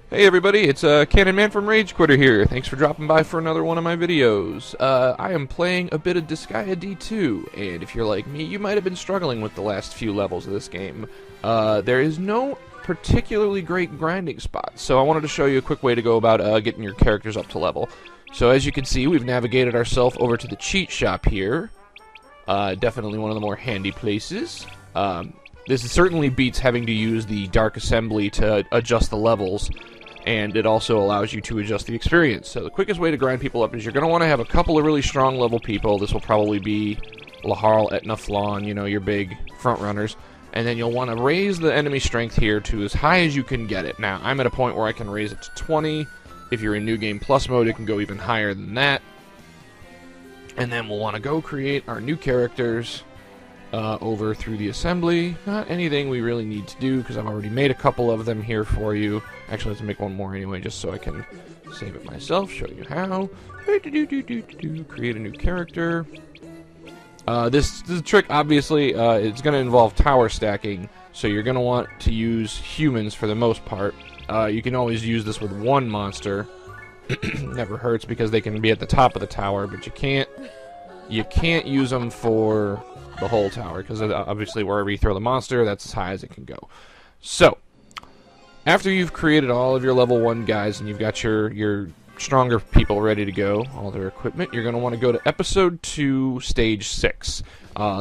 Hey everybody, it's CannonMan from Rage Quitter here. Thanks for dropping by for another one of my videos. I am playing a bit of Disgaea D2, and if you're like me, you might have been struggling with the last few levels of this game. There is no particularly great grinding spot, so I wanted to show you a quick way to go about getting your characters up to level. So as you can see, we've navigated ourselves over to the cheat shop here. Definitely one of the more handy places. This certainly beats having to use the Dark Assembly to adjust the levels, and it also allows you to adjust the experience. So the quickest way to grind people up is you're going to want to have a couple of really strong level people. This will probably be Laharl, Etna, Flawn, you know, your big front runners. And then you'll want to raise the enemy strength here to as high as you can get it. Now, I'm at a point where I can raise it to 20. If you're in New Game Plus mode, it can go even higher than that. And then we'll want to go create our new characters over through the assembly. Not anything we really need to do because I've already made a couple of them here for you. Actually, let's make one more anyway just so I can save it myself, show you how. Create a new character. This is a trick, obviously. It's going to involve tower stacking, so you're going to want to use humans for the most part. You can always use this with one monster. Never hurts because they can be at the top of the tower, but you can't use them for the whole tower, because obviously wherever you throw the monster, that's as high as it can go. So, after you've created all of your level 1 guys and you've got your stronger people ready to go, all their equipment, you're going to want to go to Episode 2, Stage 6.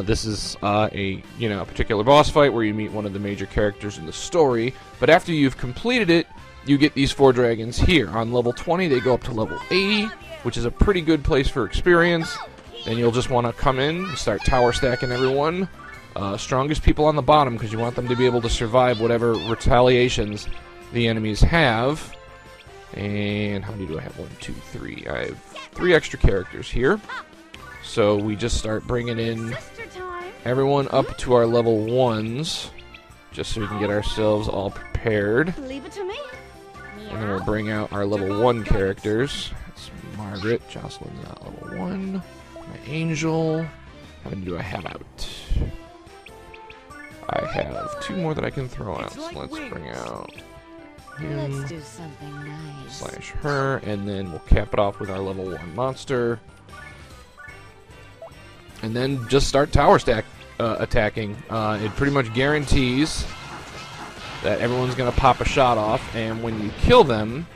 This is a particular boss fight where you meet one of the major characters in the story, but after you've completed it, you get these 4 dragons here. On level 20, they go up to level 80, which is a pretty good place for experience. Then you'll just want to come in and start tower stacking everyone. Strongest people on the bottom, because you want them to be able to survive whatever retaliations the enemies have. And how many do I have? 1, 2, 3. I have 3 extra characters here. So we just start bringing in everyone up to our level 1s, just so we can get ourselves all prepared. Leave it to me. And then we'll bring out our level 1 characters. That's Margaret. Jocelyn's not level 1. My angel. How many do I have out? I have 2 more that I can throw out. So let's bring out him. Let's do something nice. Slash her, and then we'll cap it off with our level 1 monster. And then just start tower stack attacking. It pretty much guarantees that everyone's going to pop a shot off, and when you kill them,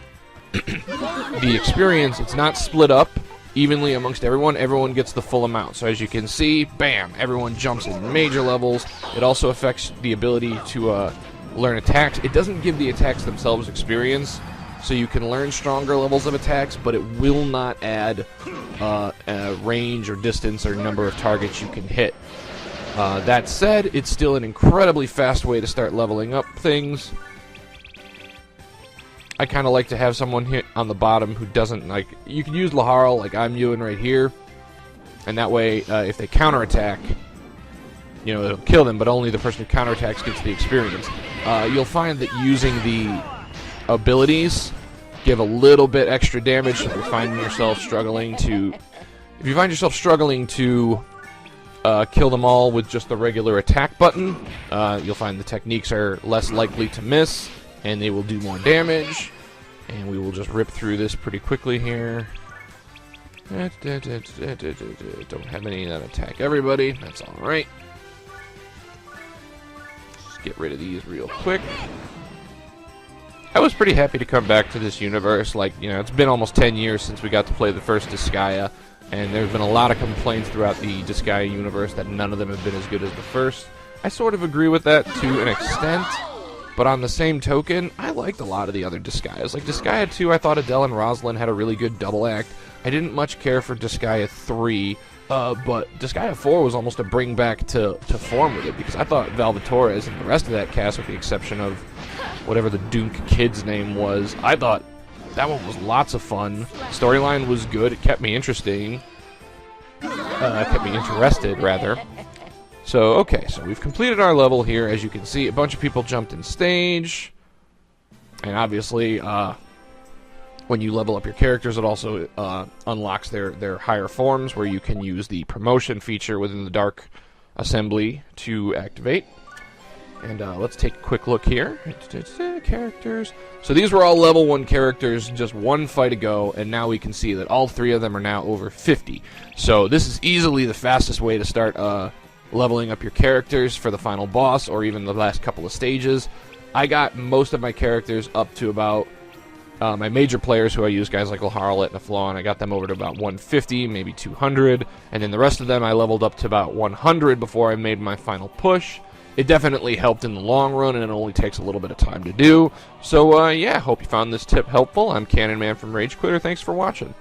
the experience, it's not split up evenly amongst everyone. Everyone gets the full amount. So as you can see, bam, everyone jumps in major levels. It also affects the ability to learn attacks. It doesn't give the attacks themselves experience, so you can learn stronger levels of attacks, but it will not add range or distance or number of targets you can hit. That said, it's still an incredibly fast way to start leveling up things. I kind of like to have someone hit on the bottom who doesn't, like, you can use Laharl like I'm doing right here, and that way if they counterattack, you know, it'll kill them, but only the person who counterattacks gets the experience. You'll find that using the abilities give a little bit extra damage. So if you find yourself struggling to kill them all with just the regular attack button, you'll find the techniques are less likely to miss, and they will do more damage. And we will just rip through this pretty quickly here. Don't have any that attack everybody. That's alright. Just get rid of these real quick. I was pretty happy to come back to this universe. Like, you know, it's been almost 10 years since we got to play the first Disgaea, and there's been a lot of complaints throughout the Disgaea universe that none of them have been as good as the first. I sort of agree with that to an extent. But on the same token, I liked a lot of the other Disgaeas. Like Disgaea 2, I thought Adele and Rosalind had a really good double act. I didn't much care for Disgaea 3, but Disgaea 4 was almost a bring back to form with it, because I thought Valvatorez and the rest of that cast, with the exception of whatever the Dunk kid's name was, I thought that one was lots of fun. Storyline was good. It kept me interested, rather. So, okay, so we've completed our level here. As you can see, a bunch of people jumped in stage. And obviously, when you level up your characters, it also unlocks their higher forms, where you can use the promotion feature within the Dark Assembly to activate. And let's take a quick look here. Characters. So these were all level 1 characters, just one fight ago, and now we can see that all 3 of them are now over 50. So this is easily the fastest way to start leveling up your characters for the final boss, or even the last couple of stages. I got most of my characters up to about my major players who I use, guys like Harlet and Aflon, I got them over to about 150, maybe 200, and then the rest of them I leveled up to about 100 before I made my final push. It definitely helped in the long run, and it only takes a little bit of time to do. So, yeah, hope you found this tip helpful. I'm CannonMan from Rage Quitter. Thanks for watching.